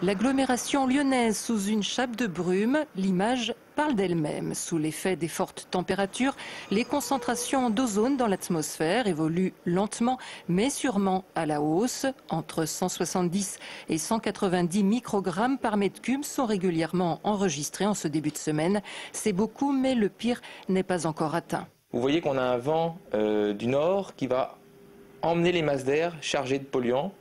L'agglomération lyonnaise sous une chape de brume, l'image parle d'elle-même. Sous l'effet des fortes températures, les concentrations d'ozone dans l'atmosphère évoluent lentement mais sûrement à la hausse. Entre 170 et 190 microgrammes par mètre cube sont régulièrement enregistrés en ce début de semaine. C'est beaucoup, mais le pire n'est pas encore atteint. Vous voyez qu'on a un vent du nord qui va emmener les masses d'air chargées de polluants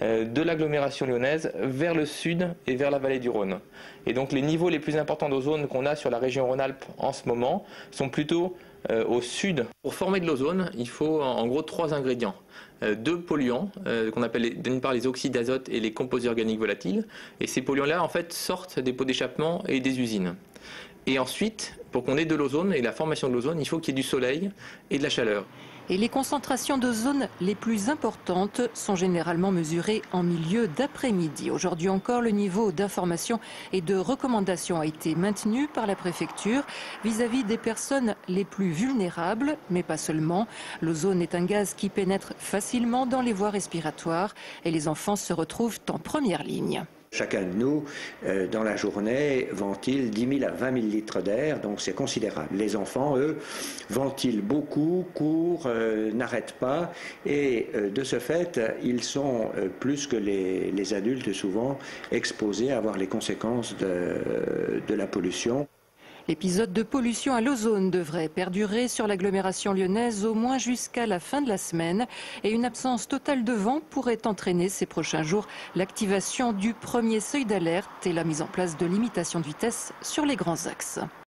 de l'agglomération lyonnaise vers le sud et vers la vallée du Rhône. Et donc les niveaux les plus importants d'ozone qu'on a sur la région Rhône-Alpes en ce moment sont plutôt au sud. Pour former de l'ozone, il faut en gros 3 ingrédients. 2 polluants, qu'on appelle d'une part les oxydes d'azote et les composés organiques volatiles. Et ces polluants-là en fait sortent des pots d'échappement et des usines. Et ensuite, pour qu'on ait de l'ozone et la formation de l'ozone, il faut qu'il y ait du soleil et de la chaleur. Et les concentrations d'ozone les plus importantes sont généralement mesurées en milieu d'après-midi. Aujourd'hui encore, le niveau d'information et de recommandation a été maintenu par la préfecture vis-à-vis des personnes les plus vulnérables, mais pas seulement. L'ozone est un gaz qui pénètre facilement dans les voies respiratoires et les enfants se retrouvent en première ligne. Chacun de nous, dans la journée, ventile 10 000 à 20 000 litres d'air, donc c'est considérable. Les enfants, eux, ventilent beaucoup, courent, n'arrêtent pas, et de ce fait, ils sont plus que les adultes souvent exposés à avoir les conséquences de la pollution. L'épisode de pollution à l'ozone devrait perdurer sur l'agglomération lyonnaise au moins jusqu'à la fin de la semaine. Et une absence totale de vent pourrait entraîner ces prochains jours l'activation du premier seuil d'alerte et la mise en place de limitations de vitesse sur les grands axes.